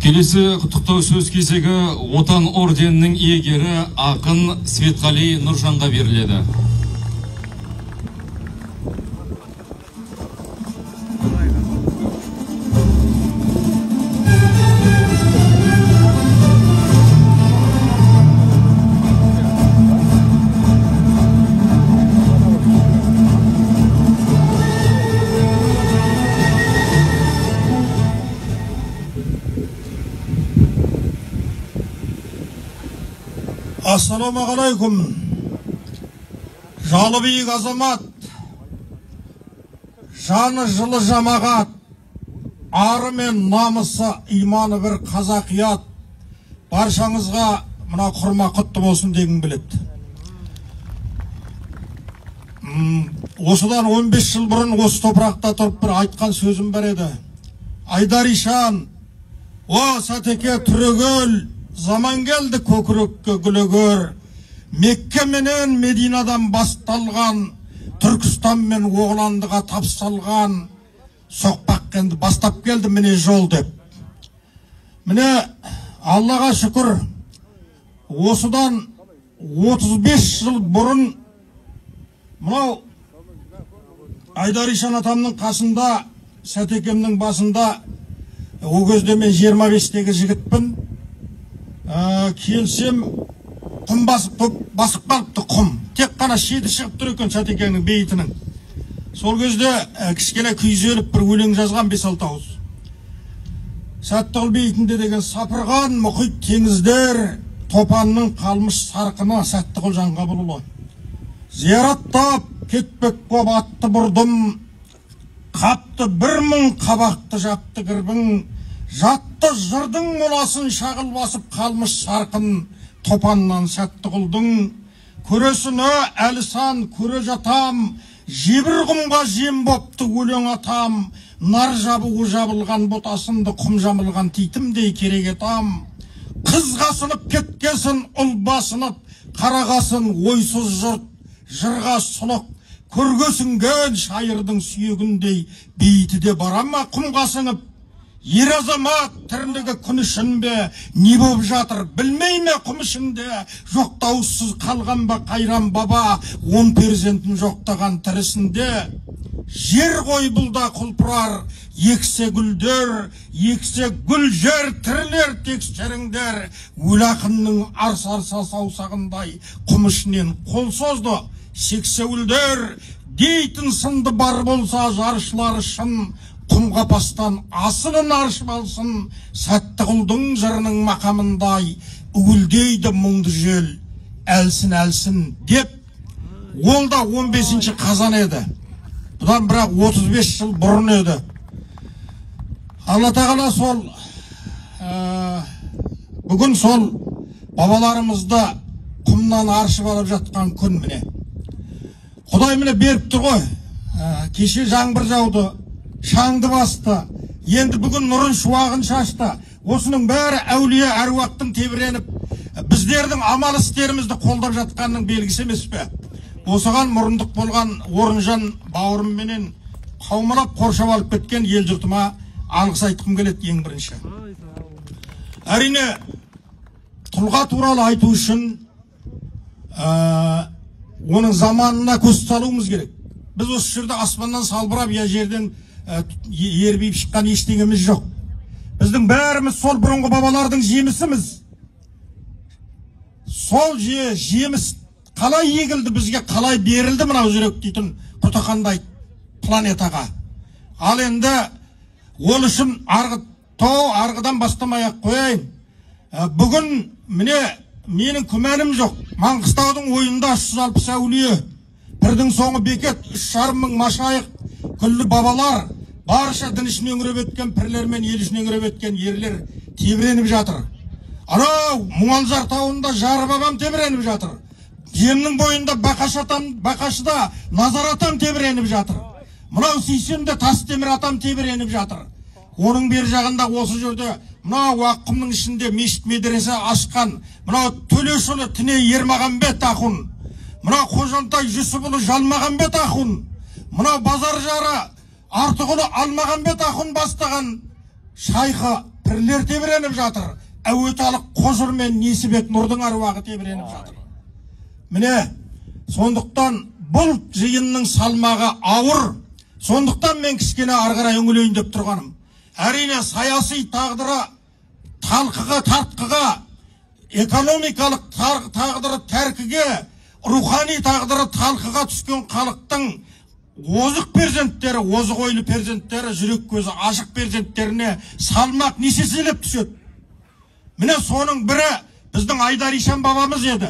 Келесі құттықтау сөз кезегі Отан орденінің иегері ақын Светқали Нұржанға беріледі. Ассалаумағалайкум. Жалы биік азамат, жаны жылы жамағат, ары мен намысы, иманы бір қазақият. Баршаңызға мына құрма құтты болсын дегім келеді. Осыдан 15 жыл бұрын осы топырақта тұрып бір айтқан сөзім бар еді. Айдаришан, о Сатеке түрегел, заман келді көкірекке гүлігөр. Мекке менен Мединадан басталған, Түркістан мен Оғландыға тапсалған, соқпақ енді бастап келді міне жол деп. Міне Аллаға шүкір, осыдан 35 жыл бұрын мынау Айдаришан атамның қасында, Сәтекемнің басында, о кезде мен 25-тегі жігітпін. Келсем құм басып қалыпты, құм. Тек қана шеті шығып тұр екен Сәтекеңнің бейітінің. Сол кезде кішкене күйзеліп бір өлең жазған 5-6 ауыз. Сәттіғұл бейітінде деген сапырған мұхит теңіздер, топанның қалмыш сарқына Сәттіғұл Жанғабылұлы. Зияраттап кетпек боп атты бұрдым, қапты 1000 қабақты жапты кірбің, жатты жырдың моласын шағыл басып қалмыш сарқын топаннан Сәттіғұлдың. Көресіні әлі сан көре жатам, жебір құмға жем бопты өлең атам, нар жабуы жабылған ботасынды құм жамылған титімдей керек етам. Қызғасынып кеткесін ұл басынып, қарағасын ойсыз жұрт, жырға сұлық, көргесінген шайырдың сүйегіндей бейті де барама құмға сіңіп. Ер азамат тіріндегі күн үшін бе, не боп жатыр білмей ме құм ішінде, жоқтаусыз қалған ба қайран баба, 10 перзентін жоқтаған тірісінде. Жер ғой бұлда құлпырар, ексе гүлдер, ексе гүл жер, тірілер текстеріңдер. Өл ақынның арса саусағындай құм ішінен қол созды, сексе өлдер. Дейтін сынды бар болса жаршылар шын, құм қапастан асылын аршып алсын. Сәттіғұлдың жырының мақамындай уілдейді мұңды жел, әлсін әлсін деп. Ол да 15 қазан еді. Бұдан бірақ 35 жыл бұрын еді. Алла тағала сол бүгін сол бабаларымызды құмнан аршып алып жатқан күн міне. Құдай міне беріп тұр ғой. Кеше жаңбыр жауды, шаңды басты, енді бүгін нұрын шуағын шашты. Осының бәрі әулие әруақтың тебіреніп, біздердің амал істерімізді қолдап жатқанның белгісі емес пе? Осыған мұрындық болған Орынжан бауырымменен қаумалап қоршап алып кеткен ел жұртыма алғыс айтқым келеді ең бірінші. Әрине, тұлға туралы айту үшін оның заманына көз салуымыз керек. Біз осы жерде аспаннан салбырап, я жерден ербейіп шыққан ештеңеміз жоқ. Біздің бәріміз сол бұрынғы бабалардың жемісіміз. Сол жеміс қалай егілді бізге, қалай берілді мынау жүрек дейтін құтықандай планетаға. Ал енді ол үшін арғыдан бастамай-ақ қояйын. Бүгін міне менің күмәнім жоқ. Маңғыстаудың ойында 360 әулие, бірдің соңы бекет, 3,5 мың машайық, күллі бабалар, барша дін ішін өңіреп өткен пірлер мен ел ішін өңіреп өткен ерлер тебіреніп жатыр. Анау Мұғалжар тауында жары бабам тебіреніп жатыр. Жемнің бойында Бақашыда Назар атам тебіреніп жатыр. Мынау Сейсенде Тастемір атам тебіреніп жатыр. Оның бер жағында осы жерде мынау Аққұмның ішінде мешіт медресе ашқан мынау Төлешұлы Тіне Ермағамбет ақын, мынау Қожантай Жүсіпұлы Жалмағамбет ақын, мынау Базар жары Артықұлы Алмағамбет ақын бастаған шайқы пірлер тебіреніп жатыр. Әуеталық Қожыр мен Несібек Нұрдың аруағы тебіреніп жатыр. Міне, сондықтан бұл жиынның салмағы ауыр. Сондықтан мен кішкене арғарай үңілейін деп тұрғаным. Әрине саяси тағдыры талқыға, тартқыға, экономикалық тағдыры тәркіге, рухани тағдыры талқыға түскен халықтың озық перзенттері, озық ойлы перзенттері, жүрек көзі ашық перзенттеріне салмақ несеселеп түседі. Міне соның бірі біздің Айдар Ишан бабамыз еді.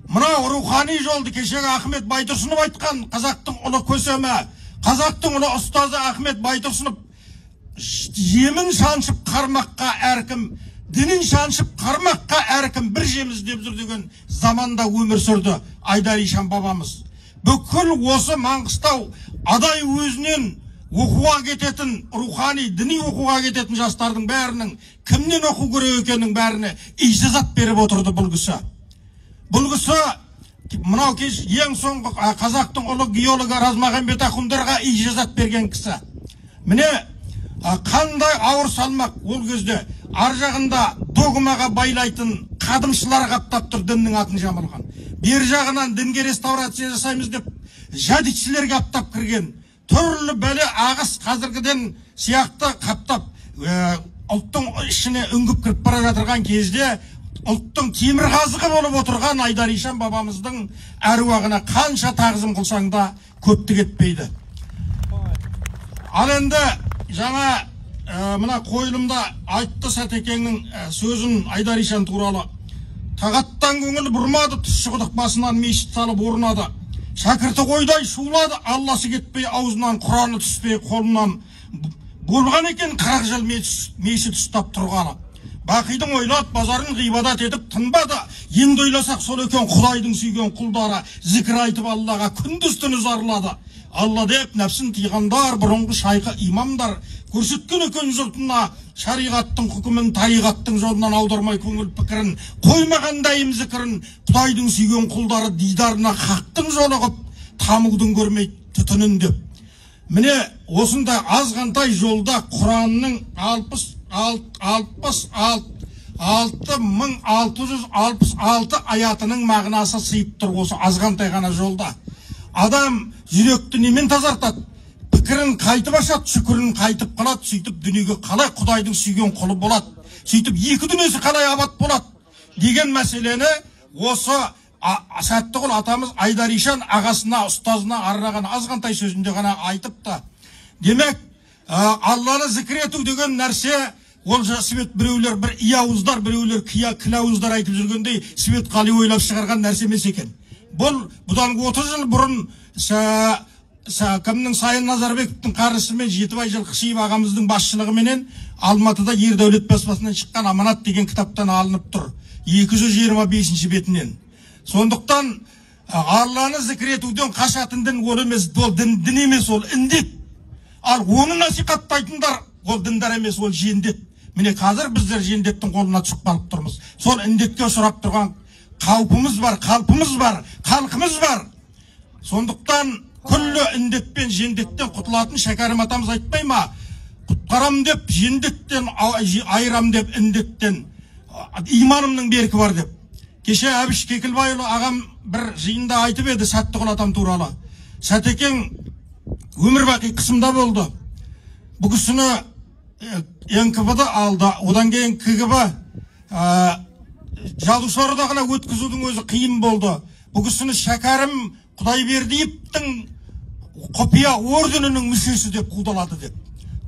Мынау рухани жолды кешегі Ахмет Байтұрсынов айтқан, қазақтың ұлы көсемі, қазақтың ұлы ұстазы Ахмет Байтұрсынов жемін шаншып қармаққа әркім, дінін шаншып қармаққа әркім бір жем іздеп жүр деген заманда өмір сүрді Айдар Ишан бабамыз. Бүкіл осы Маңғыстау адай өзінен оқуға кететін, рухани, діни оқуға кететін жастардың бәрінің кімнен оқу керек екенінің бәріне ижазат беріп отырды бұл кісі. Бұл кісі мынау ең соңғы қазақтың ұлы геологы Размағамбет Ахундарға ижазат берген кісі. Міне қандай ауыр салмақ ол кезде ар жағында догмаға байлайтын қадымшылар қаптап тұр, діннің атын жамылған. Бер жағынан дінге реставрация жасаймыз деп жадитшілерге аптап кірген. Түрлі бәле ағыс қазіргіден сияқты қаптап, ұлттың ішіне үңгіп кіріп бара жатырған кезде ұлттың темірқазығы болып отырған Айдар Ишан бабамыздың әруағына қанша тағзым қылсаң да көпті кетпейді. Ал енді жаңа мына қойылымда айтты Сәтекеңнің сөзін Айдар Ишан туралы. Тағаттан көңіл бұрмады, тұщы құдық басынан мешіт салып орнады. Шәкірті қойдай шулады, Алласы кетпей аузынан, Құраны түспей қолынан. Болған екен 40 жыл мешіт ұстап тұрғаны. Бақидың ойлап, базарын ғибадат етіп тынбады. Енді ойласақ сол екен Құдайдың сүйген құлдары, зікір айтып Аллаға күндіз түні зарлады. Алла деп нәпсін тыйғандар, бұрынғы шайқы имамдар, көрсеткен екен жұртына шариғаттың хүкімін, тариғаттың жолынан аудармай көңіл пікірін, қоймаған дайым зікірін, Құдайдың сүйген құлдары дидарына хақтың жолығып, тамудың көрмей түтінін деп. Міне осындай азғантай жолда Құранның 6666 аятының мағынасы сыйып тұр осы азғантай ғана жолда. Адам жүректі немен тазартады? Пікірін қайтып ашады, шүкірін қайтып қалады, сөйтіп дүниеге қалай Құдайдың сүйген құлы болады, сөйтіп екі дүниесі қалай абат болады деген мәселені осы Сәттіғұл атамыз Айдар Ишан ағасына, ұстазына арнаған азғантай сөзінде ғана айтыпты. Демек, Алланы зікір ету деген нәрсе, ол свет біреулер бір ияуыздар, біреулер кілауыздар айтып жүргендей Свет Қали ойлап шығарған нәрсе емес екен. Бұдан 30 жыл бұрын кімнің Сайын Назарбековтың қарғысымен Жетібай Жылқышиев ағамыздың басшылығыменен Алматыда Ердәулет баспасынан шыққан Аманат деген кітаптан алынып тұр. 225 бетінен. Сондықтан Алланы зікір етуден қашатын дін ол емес, ол дін емес, ол індет. Ал оны насихаттайтындар ол діндар емес, ол жендет. Міне қазір біздер жендеттің қолына түсіп қалып тұрмыз. Сол індетке ұшырап тұрған қаупымыз бар, қалпымыз бар, халқымыз бар. Сондықтан күллі індетпен, жендеттен құтылатын Шәкәрім атамыз айтпай ма? Құтқарам деп, жендеттен айырам деп, індеттен иманымның беркі бар деп. Кеше Әбіш Кекілбайұлы ағам бір жиында айтып еді Сәттіғұл атам туралы. Сәтекең өмір бақи қысымда болды. Бұл кісіні НКВД алды, одан кейін КГБ жазушылар одағына өткізудің өзі қиын болды. Бұл кісіні Шәкәрім Құдайбердиевтің құпия орденінің мүшесі деп қудалады деп.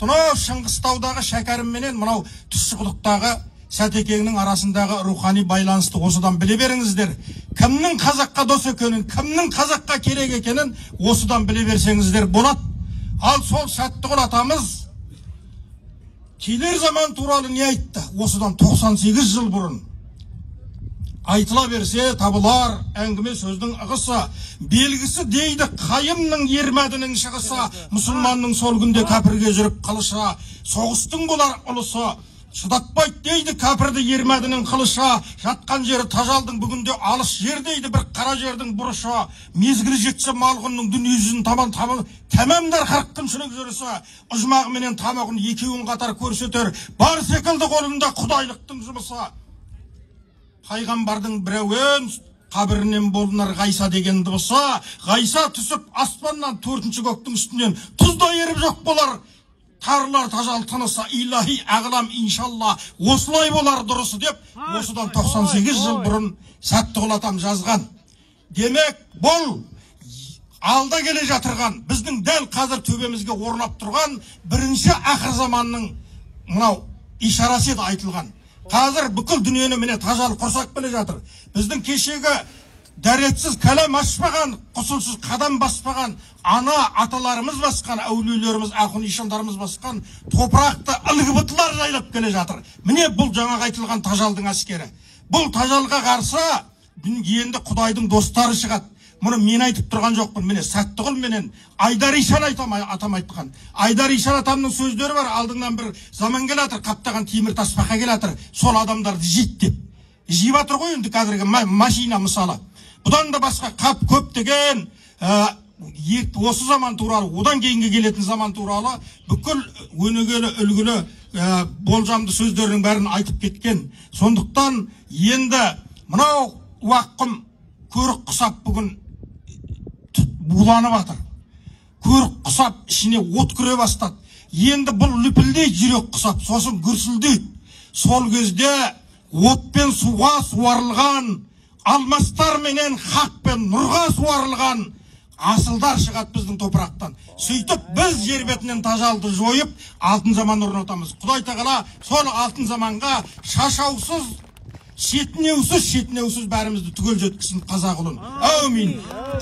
Тұнау Шыңғыстаудағы Шәкәрім менен мынау Тұщықұдықтағы Сәтекеңнің арасындағы рухани байланысты осыдан біле беріңіздер. Кімнің қазаққа дос екенін, кімнің қазаққа керек екенін осыдан біле берсеңіздер болады. Ал сол Сәттіғұл атамыз келер заман туралы не айтты? Осыдан 98 жыл бұрын. Айтыла берсе табылар әңгіме сөздің ығысы, белгісі дейді қайымның ермәдінің шығысы, мұсылманның сол күнде кәпірге жүріп қалыша, соғыстың болар ұлысы, шыдатпайды дейді кәпірді ермәдінің қылыша, жатқан жері тажалдың бүгінде алыс жер дейді бір қара жердің бұрыша, мезгілі жетсе малғынның дүние жүзін тәмамдар 40 күншілік жүрісі, ұжмағы менен тамағын екеуін қатар көрсетер, бар секілді қолында құдайлықтың жұмысы. Пайғамбардың біреуін қабірінен болынар ғайса деген дыбысы, ғайса түсіп аспаннан 4-ші көктің үстінен тұздай еріп жоқ болар. Тарылар тажал тынысы, илахи ағылам иншалла, осылай болар дұрысы деп, осыдан 98 жыл бұрын Сәттіғұл атам жазған. Демек, бұл алда келе жатырған, біздің дәл қазір төбемізге орнап тұрған бірінші ақыр заманның мынау ишарасы еді айтылған. Қазір бүкіл дүниені міне тажал құрсақ келе жатыр. Біздің кешегі дәретсіз кәлем ашпаған, құсылсыз қадам баспаған, ана аталарымыз басқан, әулиелеріміз, ақын ишандарымыз басқан топырақты ылғыбытылар жайлап келе жатыр. Міне бұл жаңағы айтылған тажалдың әскері. Бұл тажалға қарсы енді Құдайдың достары шығады. Мұны мен айтып тұрған жоқпын. Міне Сәттіғұл менен Айдар Ишан атам айтқан. Айдар Ишан атамның сөздері бар. Алдыңнан бір заман келатыр, қаптаған темір тасбақа келатыр. Сол адамдарды жейт деп. Жеп жатыр ғой енді қазіргі машина мысалы. Бұдан да басқа қап көп деген осы заман туралы, одан кейінгі келетін заман туралы бүкіл өнегелі, үлгілі болжамды сөздерінің бәрін айтып кеткен. Сондықтан енді мынау уаққым көрік құсап бүгін буланып жатыр. Көрік құсап ішіне от кіре бастады. Енді бұл лүпілдей жүрек құсап, сосын гүрсілдейді. Сол кезде отпен суға суарылған, алмастар менен хақ пен нұрға суарылған асылдар шығады біздің топырақтан. Сөйтіп біз жер бетінен тажалды жойып, алтын заман орнатамыз. Құдай тағала сол алтын заманға шашаусыз, шетінеусіз бәрімізді түгел жеткізсін қазақ ұлын. Әумин.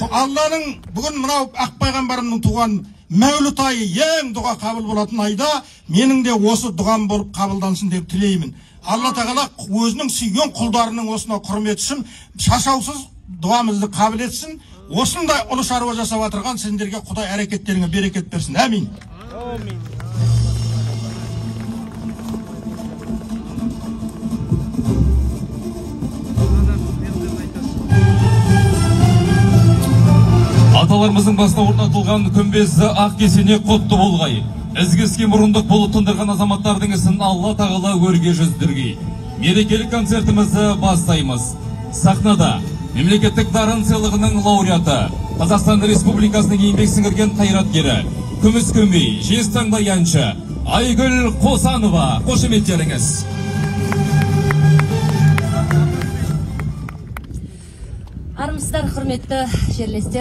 Алланың бүгін мынау ақ пайғамбарымның туған Мәуліт айы ең дұға қабыл болатын айда менің де осы дұғам болып қабылдансын деп тілеймін. Алла тағала өзінің сүйген құлдарының осына құрмет үшін шашаусыз дұғамызды қабыл етсін. Осындай ұлы шаруа жасап отырған сендерге Құдай әрекеттеріңе берекет берсін. Әмин. Аталарымыздың басына орнатылған күмбезді ақ кесене құтты болғай. Ізгі іске мұрындық болып тындырған азаматтардың ісін Алла тағала өрге жүздіргей. Мерекелік концертімізді бастаймыз. Сахнада мемлекеттік дарын сыйлығының лауреаты, Қазақстан Республикасының еңбек сіңірген қайраткері, күміс көмей, жез таңдай әнші Айгүл Қосанова, қошеметтеріңіз. Армысыздар, құрметті жерлестер.